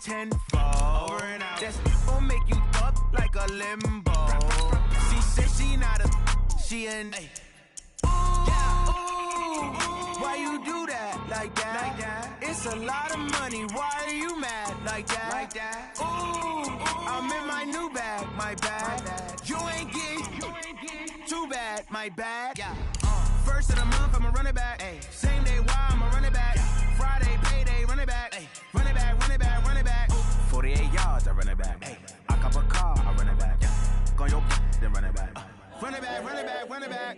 tenfold. That's gon' make you up like a limbo. She said she not a, she an. Why you do that like that? It's a lot of money. Why are you mad like that? Ooh, I'm in my new bag, my bad. You ain't getting too bad, my bad. First of the month, I'ma run it back. Same day, why I'ma run it back. Friday, payday, run it back. Run it back, run it back, run it back. 48 yards, I run it back. I cop a car, I run it back. Go your then run it back. Run it back, run it back, run it back.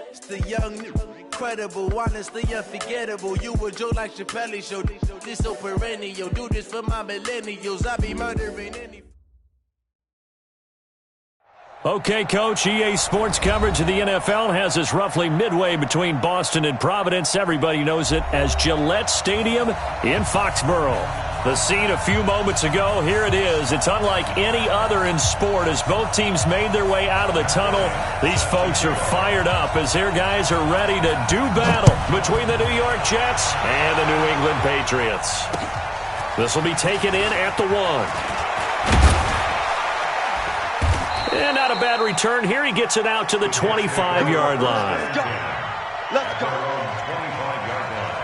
It's the young, incredible, honestly unforgettable. You a Joe like Chappelle show. This so perennial. Do this for my millennials. I be murdering any. Okay, Coach, EA Sports coverage of the NFL has us roughly midway between Boston and Providence. Everybody knows it as Gillette Stadium in Foxborough. The scene a few moments ago, here it is. It's unlike any other in sport as both teams made their way out of the tunnel. These folks are fired up as their guys are ready to do battle between the New York Jets and the New England Patriots. This will be taken in at the 1. And not a bad return here. He gets it out to the 25-yard line. Let's go. Let's go. 25-yard line.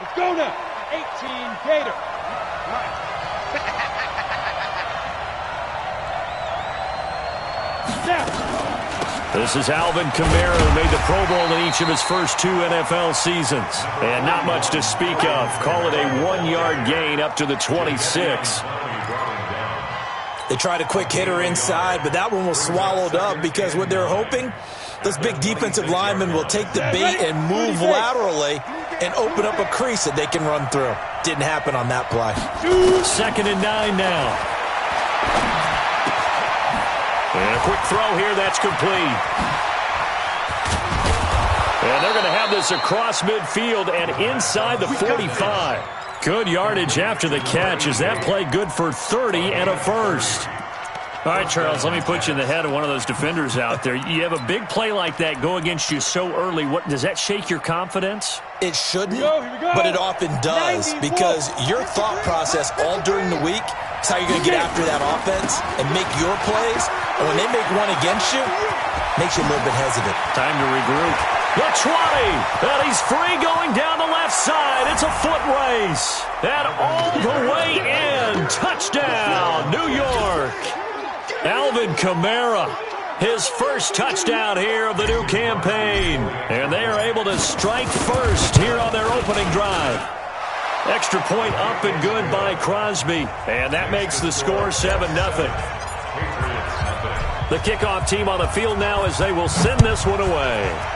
Let's go now. 18 Gator. This is Alvin Kamara, who made the Pro Bowl in each of his first 2 NFL seasons. And not much to speak of. Call it a 1-yard gain up to the 26. They tried a quick hitter inside, but that one was swallowed up because what they're hoping, those big defensive linemen will take the bait and move laterally and open up a crease that they can run through. Didn't happen on that play. 2nd and 9 now. And a quick throw here, that's complete. And they're going to have this across midfield and inside the 45. Good yardage after the catch. Is that play good for 30 and a first? All right, Charles, let me put you in the head of one of those defenders out there. You have a big play like that go against you so early. What does that shake your confidence? It shouldn't, but it often does because your thought process all during the week is how you're going to get after that offense and make your plays. And when they make one against you, it makes you a little bit hesitant. Time to regroup. The 20, and he's free going down the left side. It's a foot race. And all the way in. Touchdown, New York. Alvin Kamara, his first touchdown here of the new campaign. And they are able to strike first here on their opening drive. Extra point up and good by Crosby. And that makes the score 7-0. The kickoff team on the field now as they will send this one away.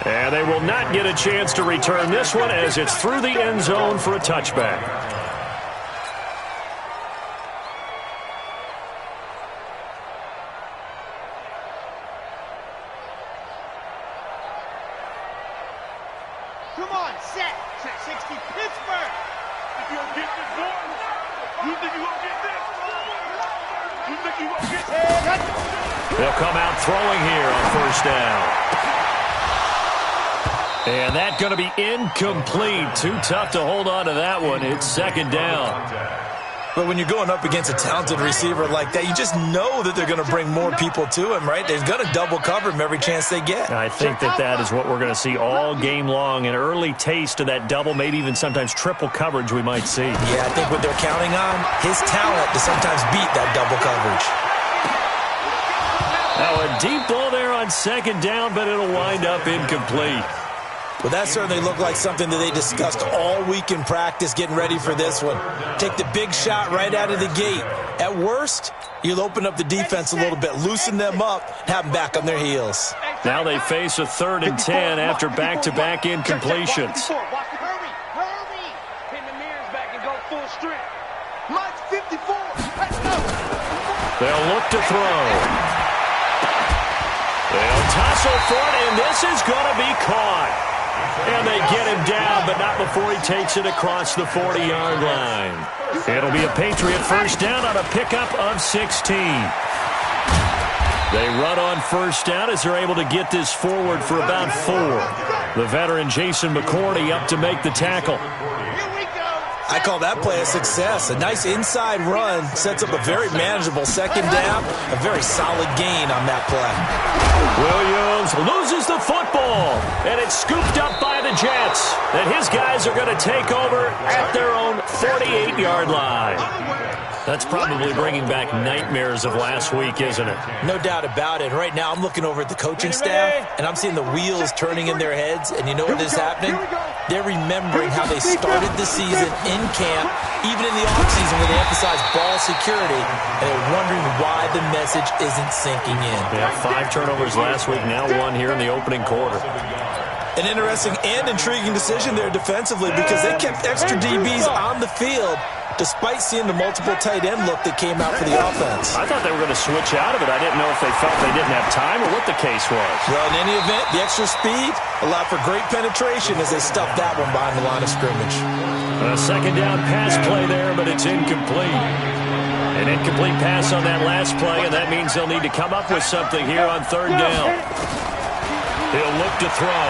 And they will not get a chance to return this one as it's through the end zone for a touchback. Come on, set. 60 Pittsburgh. If you don't get this one, you think you won't get this? You think you won't get this? They'll come out throwing here on first down. And that's going to be incomplete. Too tough to hold on to that one. It's 2nd down. But when you're going up against a talented receiver like that, you just know that they're going to bring more people to him, right? They're going to double cover him every chance they get. I think that is what we're going to see all game long. An early taste of that double, maybe even sometimes triple coverage we might see. Yeah, I think what they're counting on, his talent to sometimes beat that double coverage. Now a deep ball there on 2nd down, but it'll wind up incomplete. Well, that certainly looked like something that they discussed all week in practice getting ready for this one. Take the big shot right out of the gate. At worst, you'll open up the defense a little bit, loosen them up, have them back on their heels. Now they face a 3rd and 10 after back-to-back incompletions. Hurry, hurry. Pin the mirrors back and go full strength. Mike's 54. Let's go. They'll look to throw. They'll tussle for it, and this is going to be caught. And they get him down, but stop before he takes it across the 40-yard line. It'll be a Patriot first down on a pickup of 16. They run on first down as they're able to get this forward for about 4. The veteran Jason McCourty up to make the tackle. I call that play a success. A nice inside run sets up a very manageable second down. A very solid gain on that play. Williams loses the football, and it's scooped up by the Jets. And his guys are going to take over at their own 48-yard line. That's probably bringing back nightmares of last week, isn't it? No doubt about it. Right now, I'm looking over at the coaching staff, and I'm seeing the wheels turning in their heads. And you know what is happening? They're remembering how they started the season in camp, even in the offseason where they emphasized ball security, and they're wondering why the message isn't sinking in. Yeah, 5 turnovers last week, now 1 here in the opening quarter. An interesting and intriguing decision there defensively because they kept extra DBs on the field despite seeing the multiple tight end look that came out for the offense. I thought they were going to switch out of it. I didn't know if they felt they didn't have time or what the case was. Well, in any event, the extra speed allowed for great penetration as they stuffed that one behind the line of scrimmage. A second down pass play there, but it's incomplete. An incomplete pass on that last play, and that means they'll need to come up with something here on third down. He'll look to throw.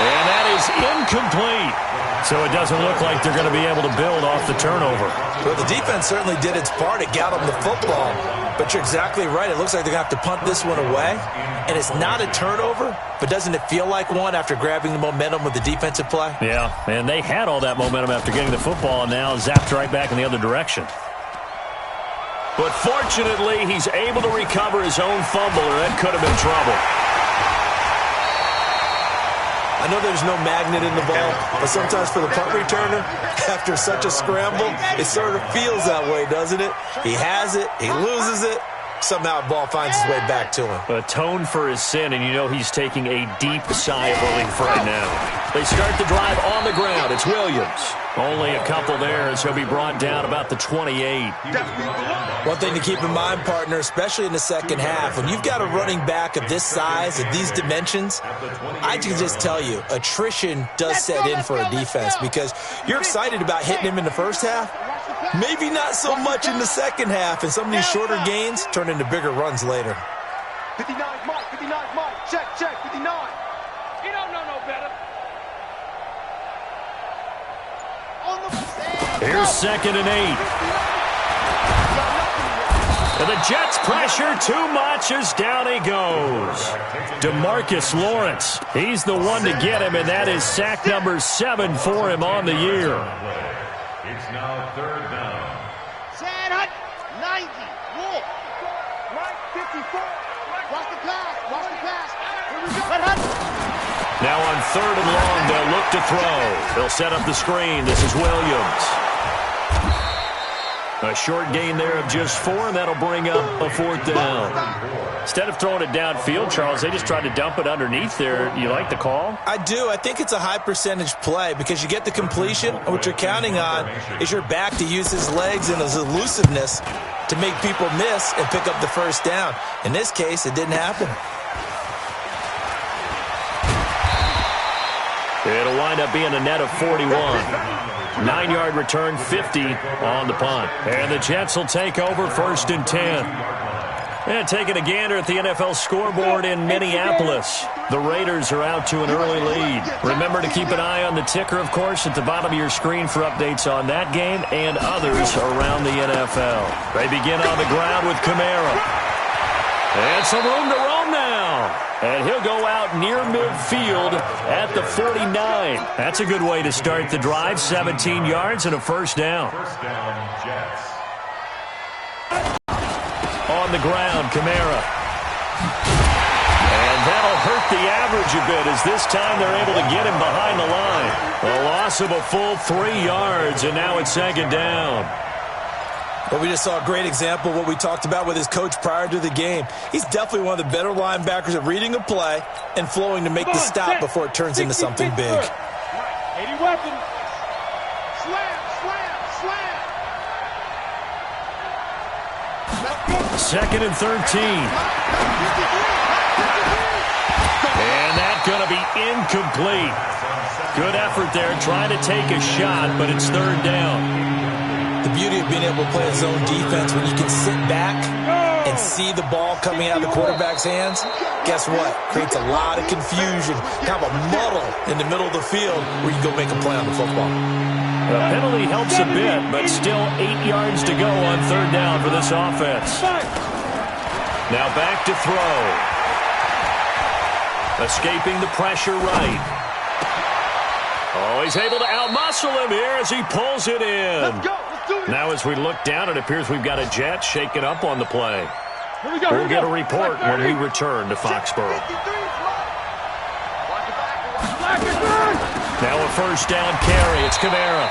And that is incomplete. So it doesn't look like they're going to be able to build off the turnover. Well, the defense certainly did its part. It got them the football. But you're exactly right. It looks like they're going to have to punt this one away. And it's not a turnover, but doesn't it feel like one after grabbing the momentum with the defensive play? Yeah, and they had all that momentum after getting the football and now zapped right back in the other direction. But fortunately, he's able to recover his own fumble, or that could have been trouble. I know there's no magnet in the ball, but sometimes for the punt returner, after such a scramble, it sort of feels that way, doesn't it? He has it, he loses it, somehow the ball finds its way back to him. Atone for his sin, and you know he's taking a deep sigh of relief right now. They start the drive on the ground. It's Williams. Only a couple there as he'll be brought down about the 28. One thing to keep in mind, partner, especially in the second half, when you've got a running back of this size, of these dimensions, I can just tell you, attrition does set in for a defense because you're excited about hitting him in the first half. Maybe not so much in the second half, and some of these shorter gains turn into bigger runs later. 59 Mike, 59 Mike, check, 59. He don't know no better. Here's 2nd and 8. And the Jets pressure too much as down he goes. DeMarcus Lawrence, he's the one to get him, and that is sack number 7 for him on the year. It's now 3rd down. Sand Hut, 90. Wolf. Right, 54. Watch the pass. Watch the pass. Here we go. Now on 3rd and long, they'll look to throw. They'll set up the screen. This is Williams. A short gain there of just 4, and that'll bring up a 4th down. Instead of throwing it downfield, Charles, they just tried to dump it underneath there. You like the call? I do. I think it's a high percentage play because you get the completion, and what you're counting on is your back to use his legs and his elusiveness to make people miss and pick up the first down. In this case, it didn't happen. It'll wind up being a net of 41. 9-yard return, 50 on the punt. And the Jets will take over 1st and 10. And taking a gander at the NFL scoreboard in Minneapolis. The Raiders are out to an early lead. Remember to keep an eye on the ticker, of course, at the bottom of your screen for updates on that game and others around the NFL. They begin on the ground with Kamara. And some room to roam now. And he'll go out near midfield at the 49. That's a good way to start the drive. 17 yards and a first down. First down, Jets. On the ground, Kamara. And that'll hurt the average a bit as this time they're able to get him behind the line. A loss of a full 3 yards, and now it's 2nd down. Well, we just saw a great example of what we talked about with his coach prior to the game. He's definitely one of the better linebackers at reading a play and flowing to make the stop before it turns into something big. 80 weapons. Slam, slam, slam. 2nd and 13. And that's going to be incomplete. Good effort there trying to take a shot, but it's third down. The beauty of being able to play a zone defense when you can sit back and see the ball coming out of the quarterback's hands, guess what? Creates a lot of confusion, kind of a muddle in the middle of the field where you can go make a play on the football. The penalty helps a bit, but still 8 yards to go on third down for this offense. Now back to throw. Escaping the pressure right. Oh, he's able to outmuscle him here as he pulls it in. Let's go. Let's do it. Now as we look down, it appears we've got a jet shaken up on the play. Here we go. We'll get a report when we return to Foxborough. Now a first down carry. It's Kamara.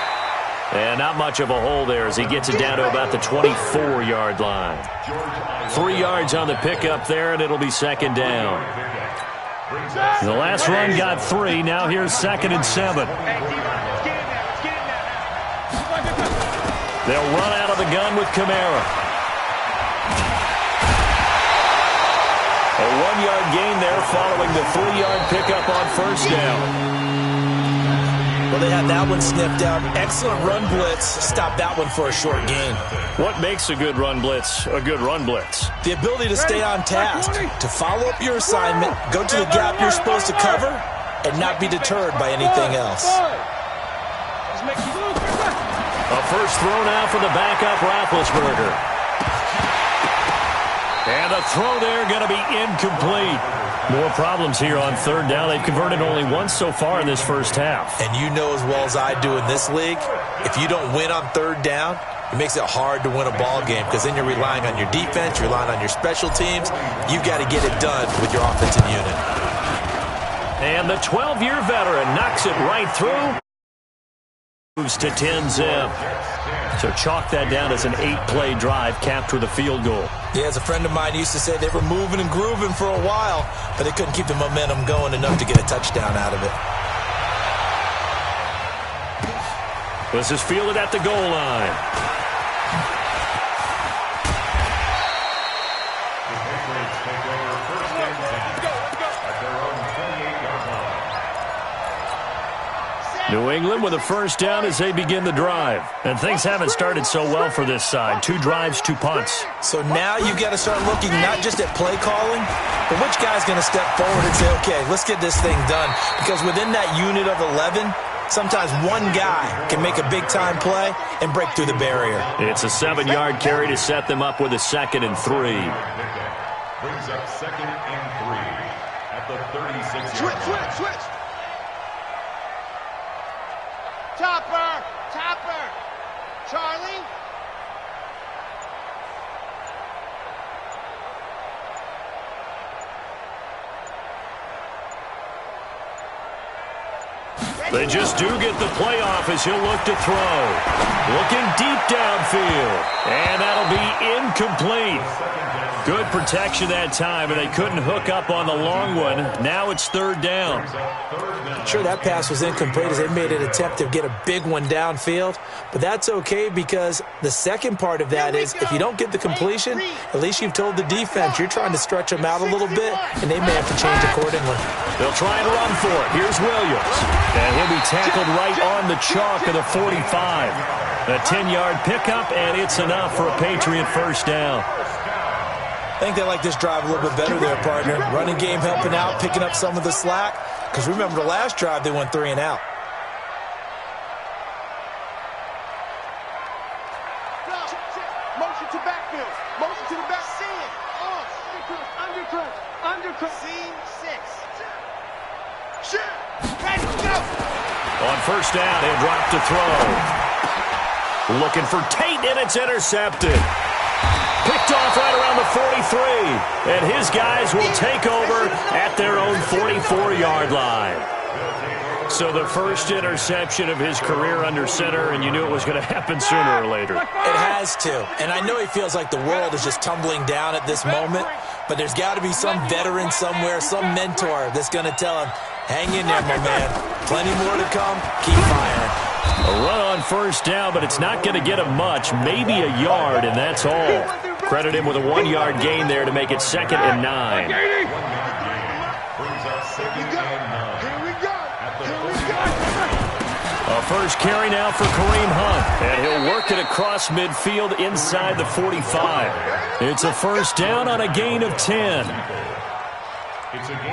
And not much of a hole there as he gets it down to about the 24-yard line. 3 yards on the pickup there, and it'll be second down. The last run got 3. Now here's 2nd and 7. They'll run out of the gun with Kamara. A 1-yard gain there following the 3-yard pickup on first down. Well, they had that one sniffed out. Excellent run blitz. Stop that one for a short gain. What makes a good run blitz a good run blitz? The ability to stay on task, to follow up your assignment, go to the gap you're supposed to cover, and not be deterred by anything else. A first throw now for the backup Roethlisberger. And a throw there going to be incomplete. More problems here on third down. They've converted only once so far in this first half. And you know as well as I do in this league, if you don't win on third down, it makes it hard to win a ball game because then you're relying on your defense, you're relying on your special teams. You've got to get it done with your offensive unit. And the 12-year veteran knocks it right through. Moves to 10-zip. So chalk that down as an 8-play drive, capped with a field goal. Yeah, as a friend of mine used to say, they were moving and grooving for a while, but they couldn't keep the momentum going enough to get a touchdown out of it. This is fielded at the goal line. New England with a first down as they begin the drive. And things haven't started so well for this side. 2 drives, 2 punts. So now you've got to start looking not just at play calling, but which guy's going to step forward and say, okay, let's get this thing done. Because within that unit of 11, sometimes one guy can make a big-time play and break through the barrier. It's a 7-yard carry to set them up with a 2nd and 3. Brings up 2nd and 3 at the 36-yard line. Switch. Topper! Charlie? They just do get the play off as he'll look to throw. Looking deep downfield. And that'll be incomplete. Good protection that time, and they couldn't hook up on the long one. Now it's third down. Sure, that pass was incomplete as they made an attempt to get a big one downfield, but that's okay because the second part of that is if you don't get the completion, at least you've told the defense you're trying to stretch them out a little bit, and they may have to change accordingly. They'll try and run for it. Here's Williams, and he'll be tackled right on the chalk of the 45. A 10-yard pickup, and it's enough for a Patriot first down. I think they like this drive a little bit better there, partner. Running game helping out, picking up some of the slack. Because remember the last drive, they went 3 and out. Motion to backfield. Motion to the back. See it. Undercut. Seam 6. Shit. Ready, go. On first down, he'll drop to throw. Looking for Tate, and it's intercepted. Picked off right around the 43. And his guys will take over at their own 44-yard line. So the first interception of his career under center, and you knew it was going to happen sooner or later. It has to. And I know he feels like the world is just tumbling down at this moment, but there's got to be some veteran somewhere, some mentor that's going to tell him, hang in there, my man. Plenty more to come. Keep firing. A run on first down, but it's not going to get him much. Maybe a yard, and that's all. Credit him with a 1-yard gain there to make it 2nd and 9. A first carry now for Kareem Hunt. And he'll work it across midfield inside the 45. It's a first down on a gain of 10.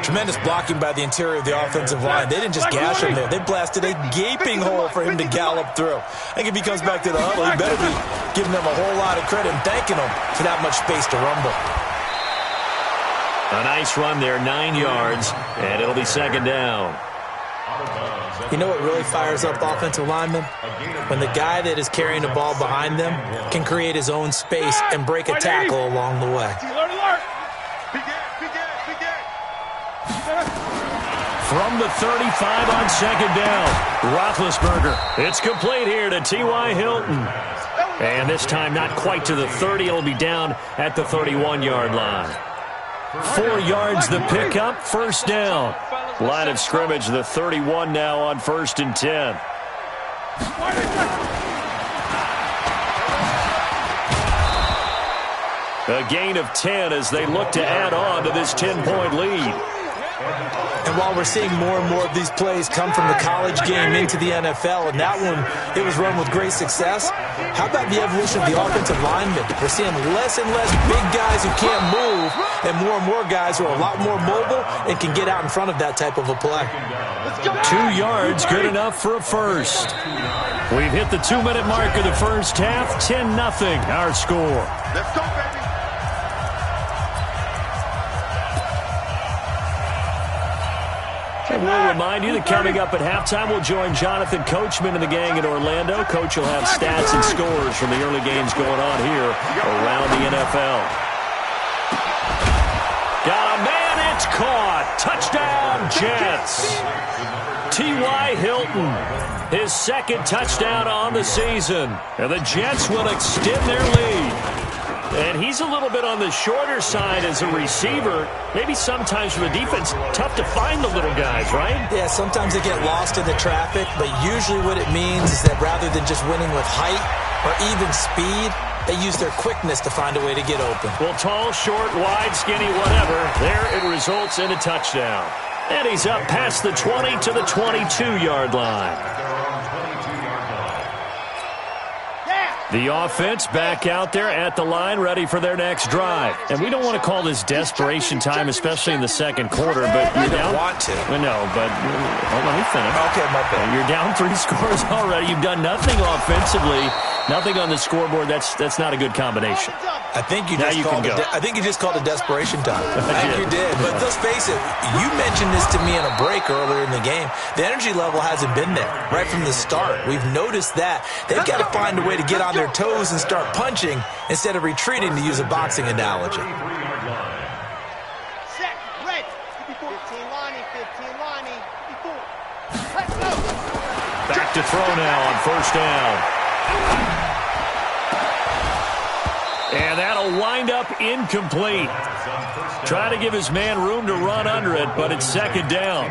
Tremendous blocking by the interior of the offensive line. They didn't just gash him there. They blasted a gaping hole for him to gallop through. I think if he comes back to the huddle, he better be giving them a whole lot of credit and thanking them for that much space to rumble. A nice run there, 9 yards, and it'll be second down. You know what really fires up offensive linemen? When the guy that is carrying the ball behind them can create his own space and break a tackle along the way. From the 35 on second down, Roethlisberger. It's complete here to T.Y. Hilton. And this time not quite to the 30. It'll be down at the 31-yard line. 4 yards the pickup, first down. Line of scrimmage, the 31 now on 1st and 10. A gain of 10 as they look to add on to this 10-point lead. And while we're seeing more and more of these plays come from the college game into the NFL, and that one, it was run with great success, how about the evolution of the offensive linemen? We're seeing less and less big guys who can't move and more guys who are a lot more mobile and can get out in front of that type of a play. 2 yards, good enough for a first. We've hit the 2-minute mark of the first half, 10-0 our score. Let's go, baby. And we'll remind you that coming up at halftime, we'll join Jonathan Coachman and the gang in Orlando. Coach will have stats and scores from the early games going on here around the NFL. Got a man, it's caught. Touchdown, Jets. T.Y. Hilton, his second touchdown on the season. And the Jets will extend their lead. And he's a little bit on the shorter side as a receiver. Maybe sometimes for the defense, tough to find the little guys, right? Yeah, sometimes they get lost in the traffic, but usually what it means is that rather than just winning with height or even speed, they use their quickness to find a way to get open. Well, tall, short, wide, skinny, whatever, there it results in a touchdown. And he's up past the 20 to the 22-yard line. The offense back out there at the line, ready for their next drive. And we don't want to call this desperation time, especially in the second quarter. But you don't want to. No, but let me finish. Okay, my bad. You're down 3 scores already. You've done nothing offensively, nothing on the scoreboard. That's not a good combination. I think you just called it desperation time. I think you did. But let's face it, you mentioned this to me in a break earlier in the game. The energy level hasn't been there right from the start. We've noticed that. They've got to find a way to get on their toes and start punching instead of retreating, to use a boxing analogy. Set, red. 15 lining, 15 lining, 54. Let's go. Back to throw now on first down. And that'll wind up incomplete. Trying to give his man room to run under it, but it's second down.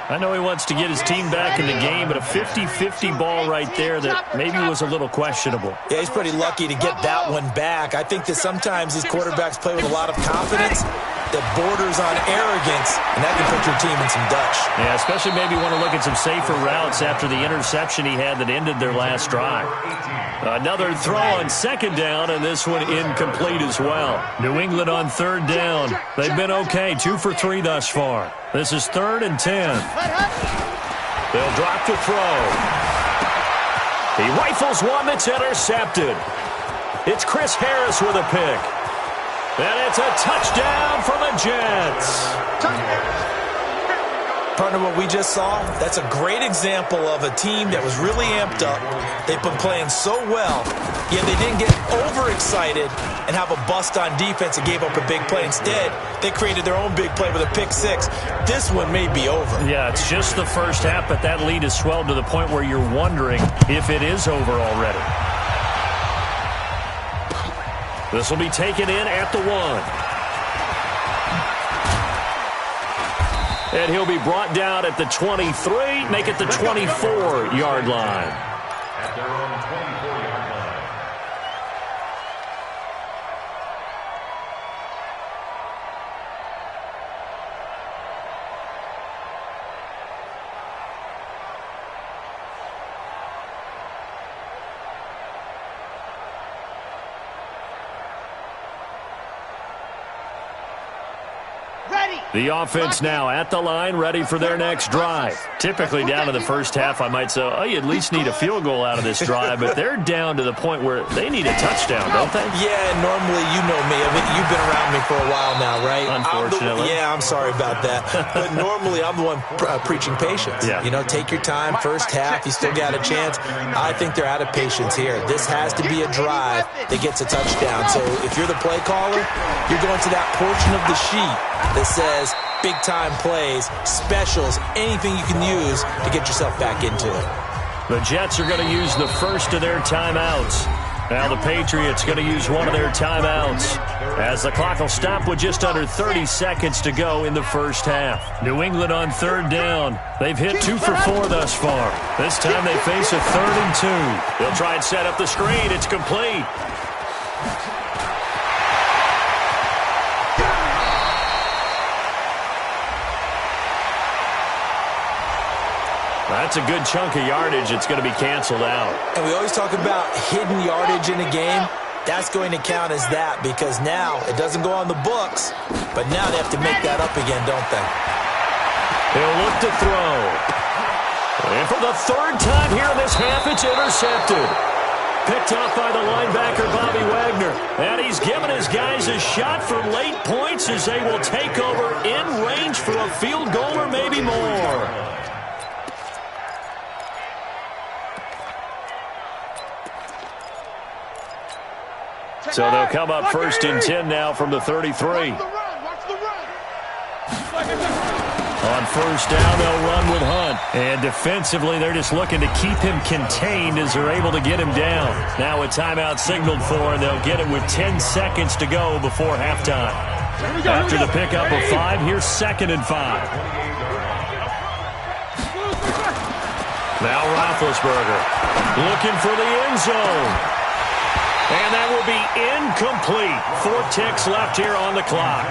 I know he wants to get his team back in the game, but a 50-50 ball right there that maybe was a little questionable. Yeah, he's pretty lucky to get that one back. I think that sometimes these quarterbacks play with a lot of confidence that borders on arrogance, and that can put your team in some Dutch. Yeah, especially maybe want to look at some safer routes after the interception he had that ended their last drive. Another throw on second down, and this one incomplete as well. New England on third down. They've been okay, 2 for 3 thus far. This is 3rd and 10. They'll drop to throw. He rifles one that's intercepted. It's Chris Harris with a pick. And it's a touchdown for the Jets. Partner, what we just saw, that's a great example of a team that was really amped up. They've been playing so well, yet they didn't get overexcited and have a bust on defense and gave up a big play. Instead, they created their own big play with a pick six. This one may be over. Yeah, it's just the first half, but that lead has swelled to the point where you're wondering if it is over already. This will be taken in at the 1. And he'll be brought down at the 23, make it the 24-yard line. At their own 24-yard line. The offense now at the line, ready for their next drive. Typically down to the first half, I might say, oh, you at least need a field goal out of this drive, but they're down to the point where they need a touchdown, don't they? Yeah, normally, you know me. I mean, you've been around me for a while now, right? Unfortunately. I'm sorry about that. But normally, I'm the one preaching patience. Yeah. You know, take your time. First half, you still got a chance. I think they're out of patience here. This has to be a drive that gets a touchdown. So if you're the play caller, you're going to that portion of the sheet that says big-time plays, specials, anything you can use to get yourself back into it. The Jets are going to use the first of their timeouts. Now the Patriots going to use one of their timeouts as the clock will stop with just under 30 seconds to go in the first half. New England on third down. They've hit 2 for 4 thus far. This time they face a 3rd and 2. They'll try and set up the screen. It's complete. That's a good chunk of yardage. It's going to be canceled out. And we always talk about hidden yardage in a game. That's going to count as that because now it doesn't go on the books, but now they have to make that up again, don't they? He'll look to throw. And for the 3rd time here in this half, it's intercepted. Picked off by the linebacker, Bobby Wagner. And he's given his guys a shot for late points as they will take over in range for a field goal or maybe more. So they'll come up 1st and 10 now from the 33. On 1st down, they'll run with Hunt. And defensively, they're just looking to keep him contained as they're able to get him down. Now a timeout signaled for, and they'll get it with 10 seconds to go before halftime. After the pickup of 5, here's 2nd and 5. Now Roethlisberger looking for the end zone. And that will be incomplete. 4 ticks left here on the clock.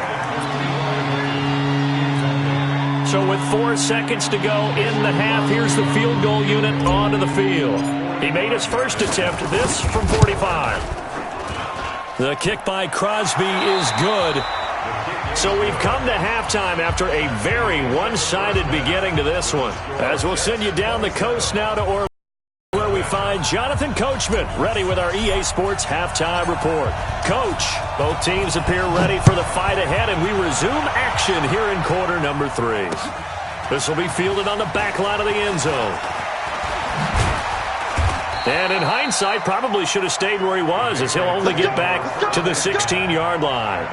So with 4 seconds to go in the half, here's the field goal unit onto the field. He made his first attempt, this from 45. The kick by Crosby is good. So we've come to halftime after a very one-sided beginning to this one. As we'll send you down the coast now to Orlando, where we find Jonathan Coachman ready with our EA Sports halftime report. Coach, both teams appear ready for the fight ahead, and we resume action here in quarter number 3. This will be fielded on the back line of the end zone. And in hindsight, probably should have stayed where he was, as he'll only get back to the 16-yard line.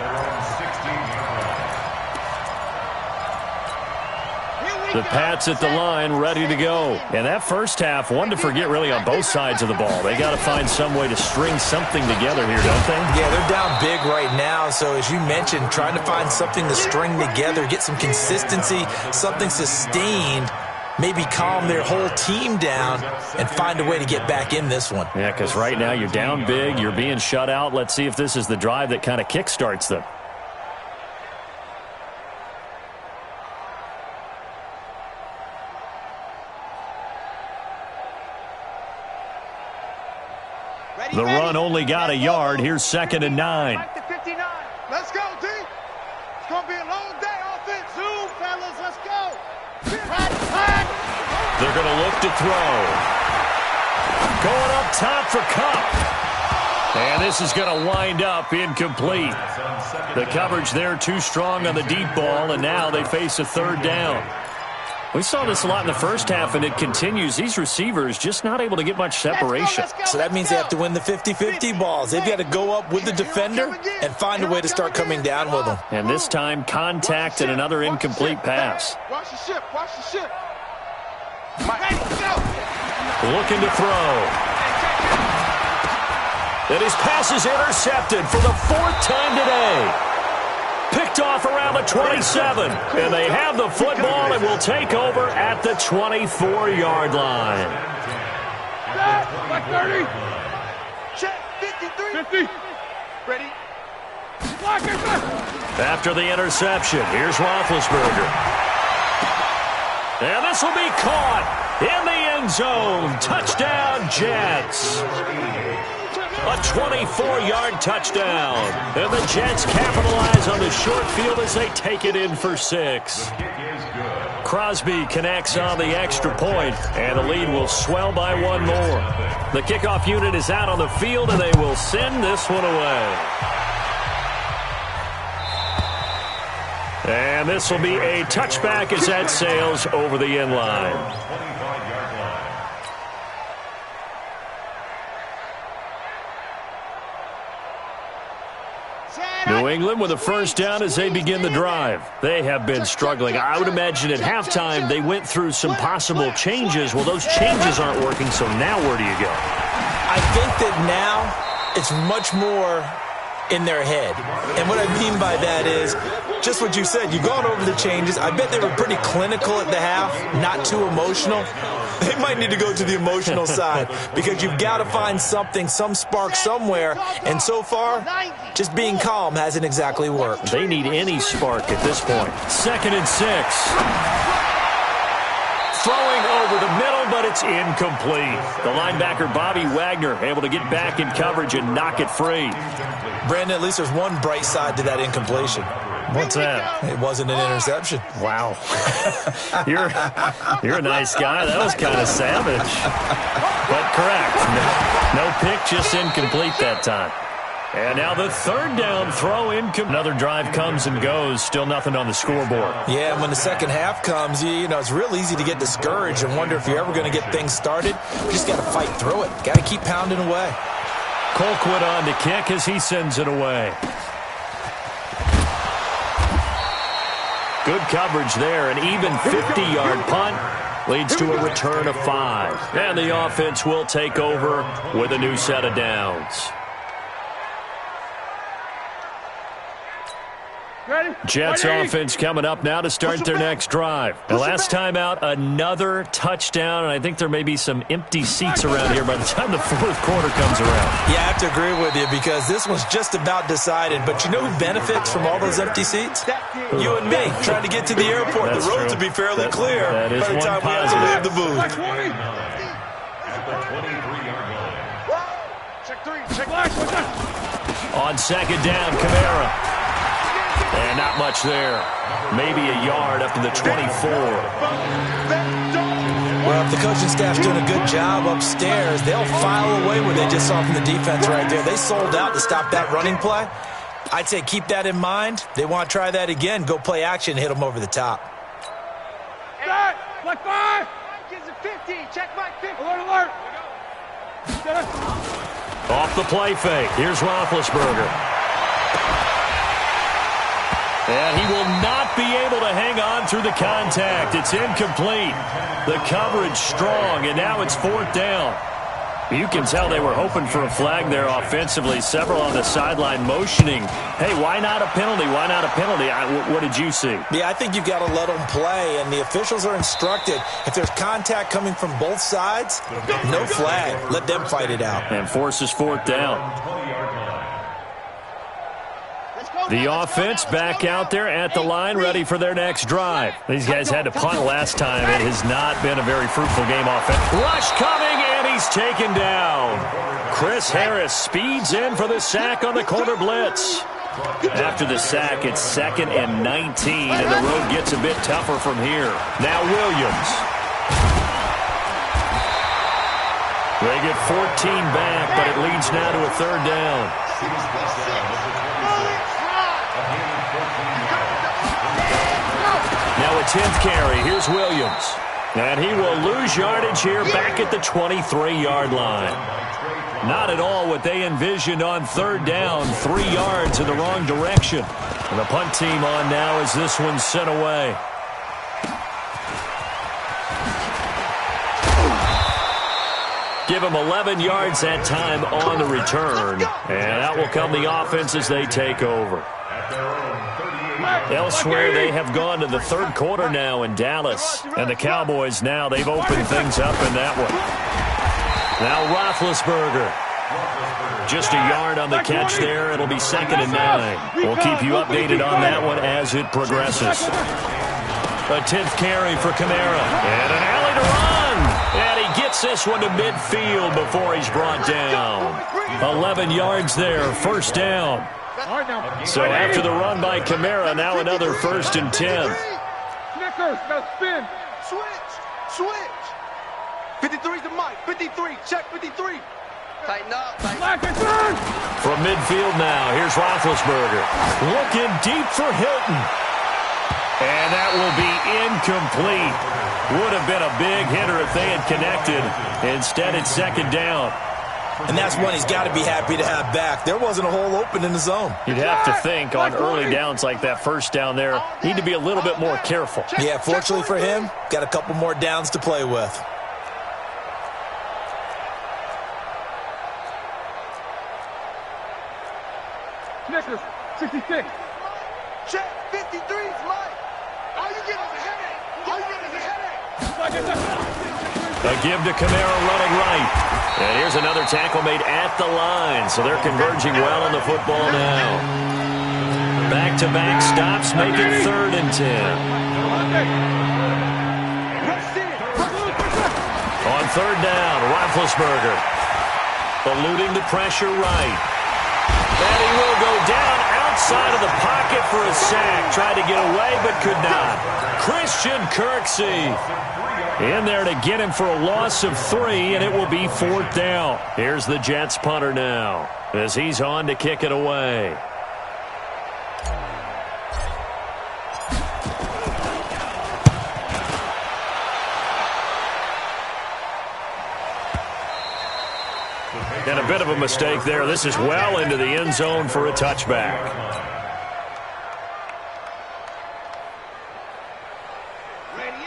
The Pats at the line, ready to go. And that first half, one to forget really on both sides of the ball. They got to find some way to string something together here, don't they? Yeah, they're down big right now. So as you mentioned, trying to find something to string together, get some consistency, something sustained, maybe calm their whole team down and find a way to get back in this one. Yeah, because right now you're down big, you're being shut out. Let's see if this is the drive that kind of kickstarts them. The run only got a yard. Here's 2nd and 9. Let's go, D. It's going to be a long day offense. Zoom, fellas. Let's go. They're going to look to throw. Going up top for Kupp. And this is going to wind up incomplete. The coverage there too strong on the deep ball, and now they face a 3rd down. We saw this a lot in the first half, and it continues. These receivers just not able to get much separation. So that means they have to win the 50-50 balls. They've got to go up with the defender and find a way to start coming down with them. And this time, contact and another incomplete pass. Watch the ship. Watch the ship. Looking to throw. And his pass is intercepted for the 4th time today. Picked off around the 27. And they have the football and will take over at the 24-yard line. Back 30. Check 53. 50. Ready. After the interception, here's Roethlisberger. And this will be caught in the end zone. Touchdown, Jets. A 24-yard touchdown. And the Jets capitalize on the short field as they take it in for 6. Crosby connects on the extra point, and the lead will swell by 1 more. The kickoff unit is out on the field, and they will send this one away. And this will be a touchback as that sails over the end line. New England with a first down as they begin the drive. They have been struggling. I would imagine at halftime they went through some possible changes. Well, those changes aren't working, so now where do you go? I think that now it's much more in their head. And what I mean by that is just what you said. You've gone over the changes. I bet they were pretty clinical at the half, not too emotional. They might need to go to the emotional side because you've got to find something, some spark somewhere. And so far, just being calm hasn't exactly worked. They need any spark at this point. 2nd and 6. Throwing over the middle, but it's incomplete. The linebacker, Bobby Wagner, able to get back in coverage and knock it free. Brandon, at least there's one bright side to that incompletion. What's that? It wasn't an interception. Wow. You're a nice guy. That was kind of savage. But correct. No pick, just incomplete that time. And now the 3rd down throw incomplete. Another drive comes and goes. Still nothing on the scoreboard. Yeah, and when the second half comes, you know, it's real easy to get discouraged and wonder if you're ever going to get things started. You just got to fight through it. Got to keep pounding away. Colquitt on to kick as he sends it away. Good coverage there. An even 50-yard punt leads to a return of 5. And the offense will take over with a new set of downs. Jets offense coming up now to start their next drive. The last time out, another touchdown, and I think there may be some empty seats around here by the time the 4th quarter comes around. Yeah, I have to agree with you because this one's just about decided. But you know who benefits from all those empty seats? You and me, trying to get to the airport. That's the roads true. will be fairly clear by the time we have to leave the booth. At the 23-yard line. Check 3. Check last. On 2nd down, Kamara. And not much there. Maybe a yard up to the 24. Well, if the coaching staff's doing a good job upstairs, they'll file away what they just saw from the defense right there. They sold out to stop that running play. I'd say keep that in mind. They want to try that again. Go play action and hit them over the top. Start. Black 5. Gives it 50. Check my 50. Alert. Off the play fake. Here's Roethlisberger. And he will not be able to hang on through the contact. It's incomplete. The coverage strong, and now it's 4th down. You can tell they were hoping for a flag there offensively. Several on the sideline motioning. Hey, why not a penalty? Why not a penalty? What did you see? Yeah, I think you've got to let them play, and the officials are instructed. If there's contact coming from both sides, no flag. Let them fight it out. And forces 4th down. The offense back out there at the line, ready for their next drive. These guys had to punt last time. It has not been a very fruitful game offense. Rush coming, and he's taken down. Chris Harris speeds in for the sack on the corner blitz. After the sack, it's 2nd and 19, and the road gets a bit tougher from here. Now Williams. They get 14 back, but it leads now to a 3rd down. Now a 10th carry. Here's Williams. And he will lose yardage here back at the 23-yard line. Not at all what they envisioned on 3rd down. 3 yards in the wrong direction. And the punt team on now as this one's sent away. Give them 11 yards that time on the return. And out will come the offense as they take over. Elsewhere, they have gone to the 3rd quarter now in Dallas. And the Cowboys now, they've opened things up in that one. Now Roethlisberger. Just a yard on the catch there. It'll be 2nd and 9. We'll keep you updated on that one as it progresses. A 10th carry for Kamara. And an alley to run. And he gets Takes this one to midfield before he's brought down. 11 yards there, first down. So after the run by Kamara, now another 1st and 10. Snickers, now spin. Switch. 53's the mic. 53, check 53. Tighten up. From midfield now, here's Roethlisberger. Looking deep for Hilton. And that will be incomplete. Would have been a big hitter if they had connected. Instead, it's 2nd down. And that's one he's got to be happy to have back. There wasn't a hole open in the zone. You'd have to think on early downs like that first down there, need to be a little bit more careful. Yeah, fortunately for him, got a couple more downs to play with. Snickers, 66. Check 53's Mike. All you get is a headache. A give to Kamara running right. And here's another tackle made at the line, so they're converging well on the football now. Back-to-back stops make it 3rd and 10. On 3rd down, Roethlisberger eluding the pressure right. And he will go down outside of the pocket for a sack. Tried to get away but could not. Christian Kirksey in there to get him for a loss of 3, and it will be 4th down. Here's the Jets punter now as he's on to kick it away. And a bit of a mistake there. This is well into the end zone for a touchback.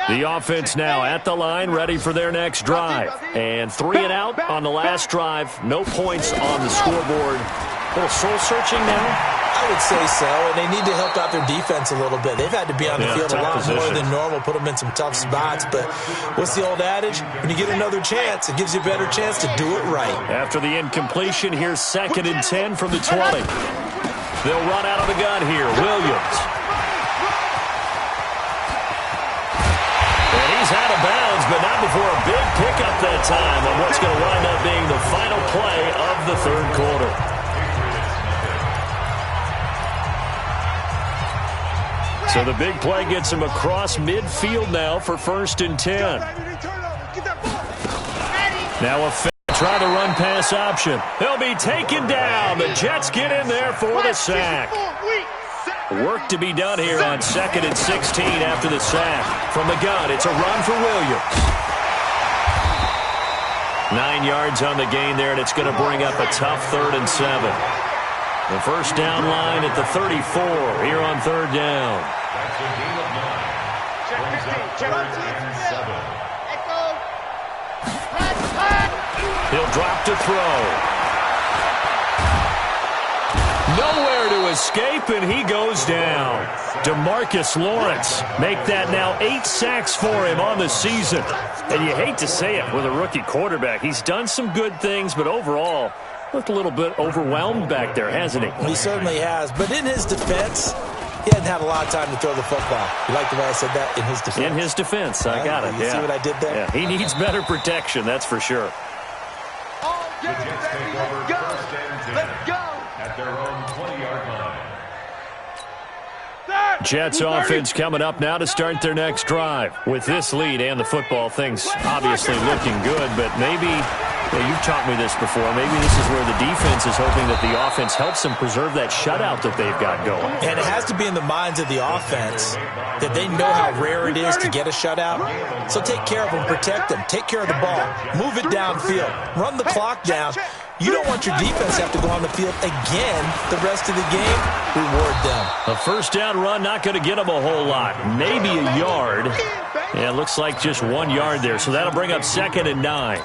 The offense now at the line, ready for their next drive. And 3 and out on the last drive. No points on the scoreboard. A little soul-searching now? I would say so, and they need to help out their defense a little bit. They've had to be on the field a lot more than normal, put them in some tough spots. But what's the old adage? When you get another chance, it gives you a better chance to do it right. After the incompletion, here's 2nd and 10 from the 20. They'll run out of the gun here. Williams. And he's out of bounds, but not before a big pickup that time on what's going to wind up being the final play of the 3rd quarter. So the big play gets him across midfield now for 1st and 10. Now a try the run pass option. He'll be taken down. The Jets get in there for the sack. Work to be done here on 2nd and 16 after the sack. From the gun, it's a run for Williams. 9 yards on the gain there, and it's going to bring up a tough 3rd and 7. The first down line at the 34 here on 3rd down. That's a gain of 9. Brings up 3rd and 7. He'll drop to throw. Nowhere to escape, and he goes down. DeMarcus Lawrence make that now 8 sacks for him on the season. And you hate to say it with a rookie quarterback. He's done some good things, but overall, looked a little bit overwhelmed back there, hasn't he? He certainly has. But in his defense, he hasn't had a lot of time to throw the football. You like the way I said that? In his defense. In his defense. I got it. You see what I did there? Yeah, he needs better protection, that's for sure. The Jets take over 1st and 10 at their own 20-yard line. Jets offense coming up now to start their next drive. With this lead and the football, things obviously looking good, but maybe, you've taught me this before, maybe this is where the defense is hoping that the offense helps them preserve that shutout that they've got going. And it has to be in the minds of the offense that they know how rare it is to get a shutout. So take care of them, protect them, take care of the ball, move it downfield, run the clock down. You don't want your defense to have to go on the field again the rest of the game. Reward them. A first down run, not going to get them a whole lot. Maybe a yard. Yeah, it looks like just 1 yard there. So that'll bring up 2nd and 9.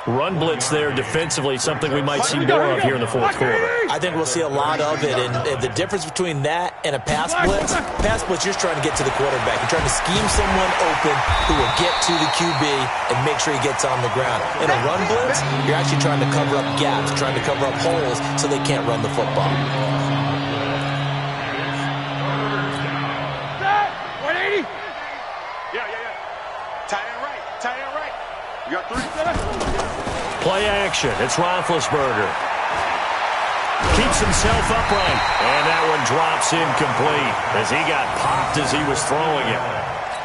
Run blitz there defensively, something we might see more of here in the 4th quarter. I think we'll see a lot of it, and the difference between that and a pass blitz, you're just trying to get to the quarterback. You're trying to scheme someone open who will get to the QB and make sure he gets on the ground. In a run blitz, you're actually trying to cover up gaps, trying to cover up holes so they can't run the football. 180. Yeah. Tight end right. You got 3. Play action. It's Roethlisberger. Keeps himself upright. And that one drops incomplete as he got popped as he was throwing it.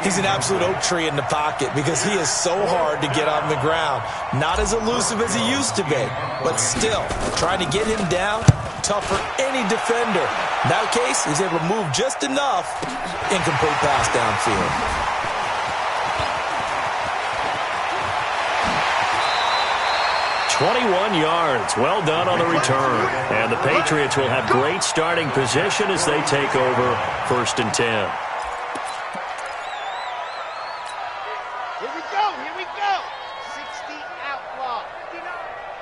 He's an absolute oak tree in the pocket because he is so hard to get on the ground. Not as elusive as he used to be, but still, trying to get him down, tough for any defender. In that case, he's able to move just enough. Incomplete pass downfield. 21 yards. Well done on the return. And the Patriots will have great starting position as they take over 1st and 10. Here we go. Here we go. 60 outlaw.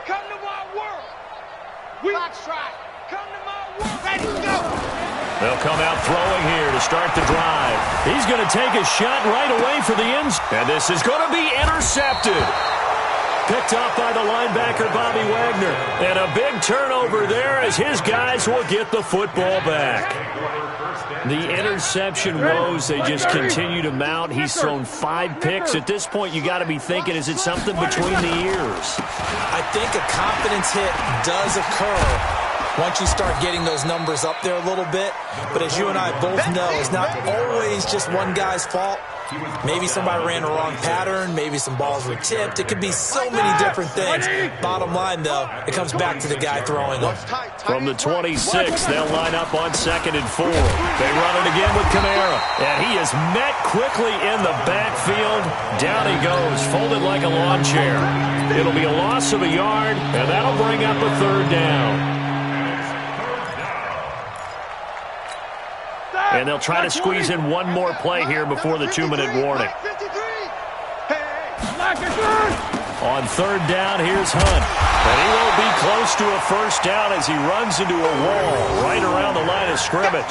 Come to my world. Fox try. Come to my world. Ready, go. They'll come out throwing here to start the drive. He's going to take a shot right away for the end. And this is going to be intercepted. Picked up by the linebacker, Bobby Wagner. And a big turnover there as his guys will get the football back. The interception woes, they just continue to mount. He's thrown 5 picks. At this point, you got to be thinking, is it something between the ears? I think a confidence hit does occur once you start getting those numbers up there a little bit. But as you and I both know, it's not always just one guy's fault. Maybe somebody ran a wrong pattern. Maybe some balls were tipped. It could be so many different things. Bottom line, though, it comes back to the guy throwing them. From the 26, they'll line up on 2nd and 4. They run it again with Kamara. And he is met quickly in the backfield. Down he goes, folded like a lawn chair. It'll be a loss of a yard, and that'll bring up a 3rd down. And they'll try to squeeze in one more play here before the 2-minute warning. On 3rd down, here's Hunt. And he won't be close to a 1st down as he runs into a wall right around the line of scrimmage.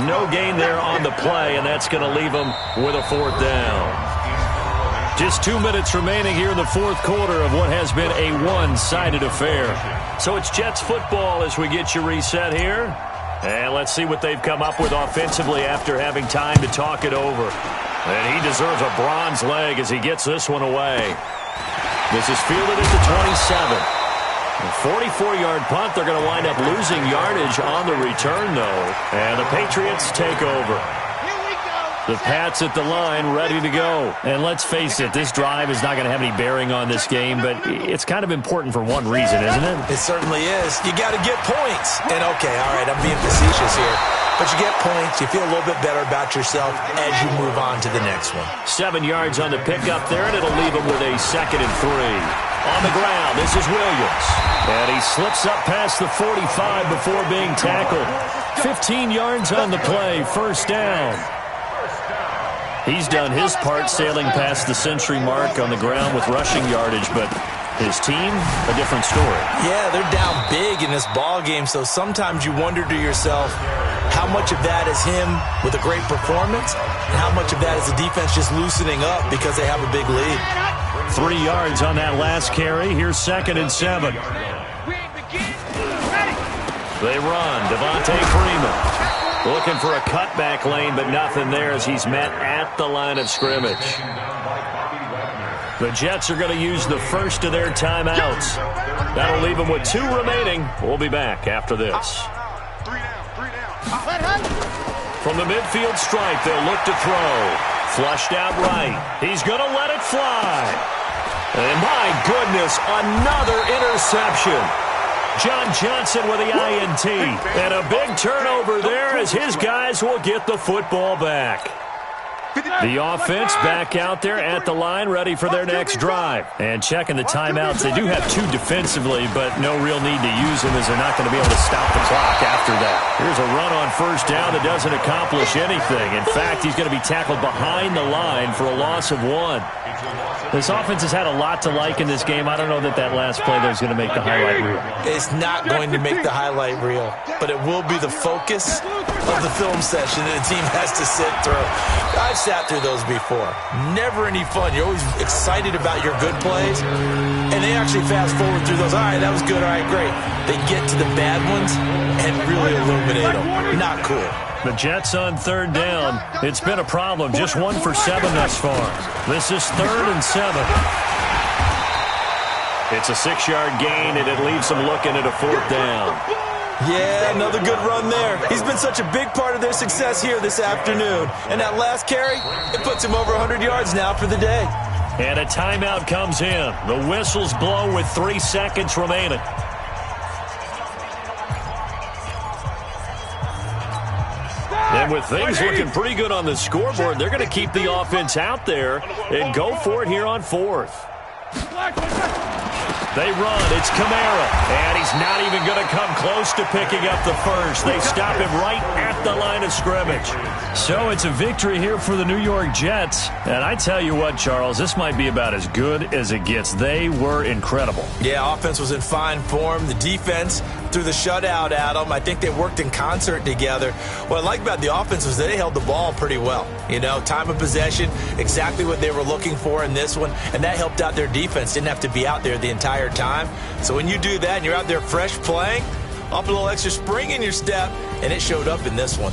No gain there on the play, and that's going to leave him with a 4th down. Just 2 minutes remaining here in the 4th quarter of what has been a one-sided affair. So it's Jets football as we get you reset here. And let's see what they've come up with offensively after having time to talk it over. And he deserves a bronze leg as he gets this one away. This is fielded at the 27. A 44-yard punt. They're going to wind up losing yardage on the return, though. And the Patriots take over. The Pats at the line, ready to go. And let's face it, this drive is not going to have any bearing on this game, but it's kind of important for one reason, isn't it? It certainly is. You got to get points. And, okay, all right, I'm being facetious here. But you get points, you feel a little bit better about yourself as you move on to the next one. 7 yards on the pickup there, and it'll leave him with a 2nd and 3. On the ground, this is Williams. And he slips up past the 45 before being tackled. 15 yards on the play, 1st down. He's done his part sailing past the century mark on the ground with rushing yardage, but his team, a different story. Yeah, they're down big in this ball game, so sometimes you wonder to yourself how much of that is him with a great performance and how much of that is the defense just loosening up because they have a big lead. 3 yards on that last carry. Here's 2nd and 7. They run. Devontae Freeman. Looking for a cutback lane, but nothing there as he's met at the line of scrimmage. The Jets are going to use the first of their timeouts. That'll leave them with 2 remaining. We'll be back after this. From the midfield stripe, they'll look to throw. Flushed out right. He's going to let it fly. And my goodness, another interception. John Johnson with the INT. And a big turnover there as his guys will get the football back. The offense back out there at the line, ready for their next drive. And checking the timeouts. They do have 2 defensively, but no real need to use them as they're not going to be able to stop the clock after that. Here's a run on 1st down that doesn't accomplish anything. In fact, he's going to be tackled behind the line for a loss of 1. This offense has had a lot to like in this game. I don't know that last play there is going to make the highlight reel. It's not going to make the highlight reel, but it will be the focus of the film session that the team has to sit through. I've sat through those before. Never any fun. You're always excited about your good plays, and they actually fast forward through those. All right, that was good. All right, great. They get to the bad ones and really illuminate them. Not cool. The Jets on 3rd down. It's been a problem. Just 1 for 7 thus far. This is 3rd and 7. It's a 6-yard gain, and it leaves them looking at a 4th down. Yeah, another good run there. He's been such a big part of their success here this afternoon. And that last carry, it puts him over 100 yards now for the day. And a timeout comes in. The whistles blow with 3 seconds remaining. And with things looking pretty good on the scoreboard, they're going to keep the offense out there and go for it here on 4th. They run. It's Kamara. And he's not even going to come close to picking up the first. They stop him right at the line of scrimmage. So it's a victory here for the New York Jets. And I tell you what, Charles, this might be about as good as it gets. They were incredible. Yeah, offense was in fine form. The defense threw the shutout at them. I think they worked in concert together. What I like about the offense was they held the ball pretty well. You know, time of possession, exactly what they were looking for in this one. And that helped out their defense. Didn't have to be out there the entire time. So when you do that and you're out there fresh playing, up a little extra spring in your step, and it showed up in this one.